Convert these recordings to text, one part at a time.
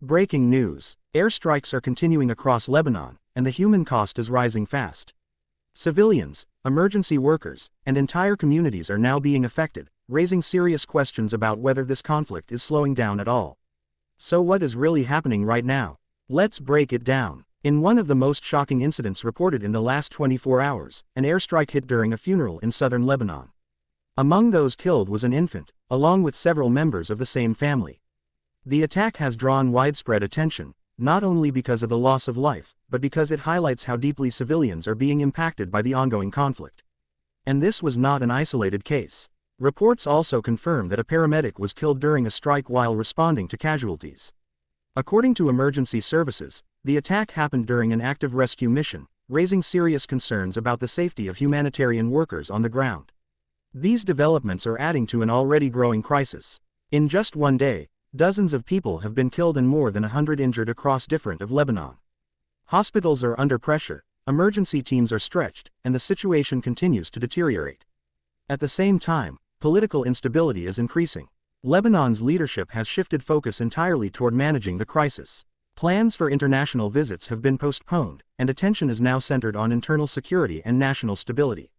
Breaking news. Airstrikes are continuing across Lebanon, and the human cost is rising fast. Civilians, emergency workers, and entire communities are now being affected, raising serious questions about whether this conflict is slowing down at all. So what is really happening right now? Let's break it down. In one of the most shocking incidents reported in the last 24 hours, an airstrike hit during a funeral in southern Lebanon. Among those killed was an infant, along with several members of the same family. The attack has drawn widespread attention, not only because of the loss of life, but because it highlights how deeply civilians are being impacted by the ongoing conflict. And this was not an isolated case. Reports also confirm that a paramedic was killed during a strike while responding to casualties. According to emergency services, the attack happened during an active rescue mission, raising serious concerns about the safety of humanitarian workers on the ground. These developments are adding to an already growing crisis. In just one day, dozens of people have been killed and more than 100 injured across different of Lebanon. Hospitals are under pressure, emergency teams are stretched, and the situation continues to deteriorate. At the same time, political instability is increasing. Lebanon's leadership has shifted focus entirely toward managing the crisis. Plans for international visits have been postponed, and attention is now centered on internal security and national stability.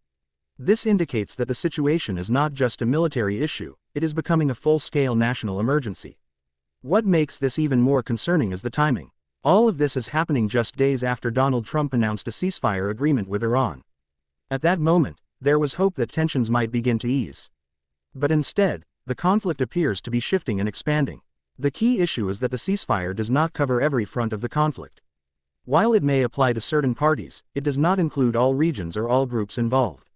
This indicates that the situation is not just a military issue, it is becoming a full-scale national emergency. What makes this even more concerning is the timing. All of this is happening just days after Donald Trump announced a ceasefire agreement with Iran. At that moment, there was hope that tensions might begin to ease. But instead, the conflict appears to be shifting and expanding. The key issue is that the ceasefire does not cover every front of the conflict. While it may apply to certain parties, it does not include all regions or all groups involved.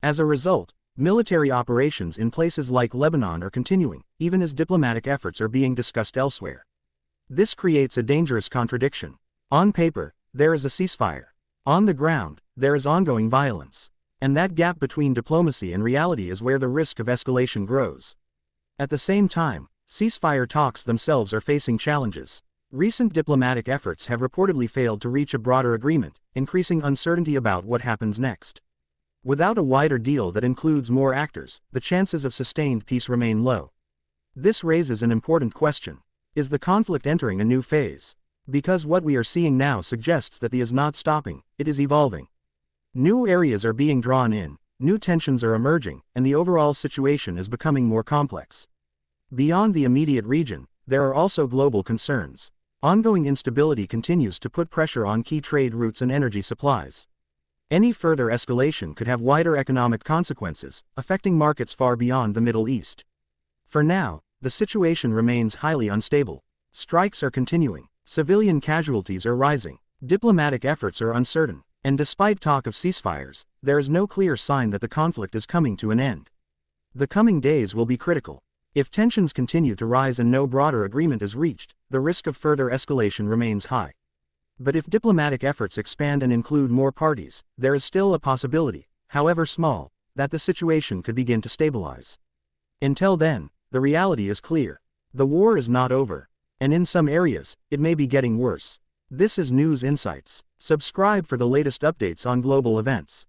As a result, military operations in places like Lebanon are continuing, even as diplomatic efforts are being discussed elsewhere. This creates a dangerous contradiction. On paper, there is a ceasefire. On the ground, there is ongoing violence. And that gap between diplomacy and reality is where the risk of escalation grows. At the same time, ceasefire talks themselves are facing challenges. Recent diplomatic efforts have reportedly failed to reach a broader agreement, increasing uncertainty about what happens next. Without a wider deal that includes more actors, the chances of sustained peace remain low. This raises an important question. Is the conflict entering a new phase? Because what we are seeing now suggests that it is not stopping, it is evolving. New areas are being drawn in, new tensions are emerging, and the overall situation is becoming more complex. Beyond the immediate region, there are also global concerns. Ongoing instability continues to put pressure on key trade routes and energy supplies. Any further escalation could have wider economic consequences, affecting markets far beyond the Middle East. For now, the situation remains highly unstable. Strikes are continuing, civilian casualties are rising, diplomatic efforts are uncertain, and despite talk of ceasefires, there is no clear sign that the conflict is coming to an end. The coming days will be critical. If tensions continue to rise and no broader agreement is reached, the risk of further escalation remains high. But if diplomatic efforts expand and include more parties, there is still a possibility, however small, that the situation could begin to stabilize. Until then, the reality is clear. The war is not over, and in some areas, it may be getting worse. This is News Insights. Subscribe for the latest updates on global events.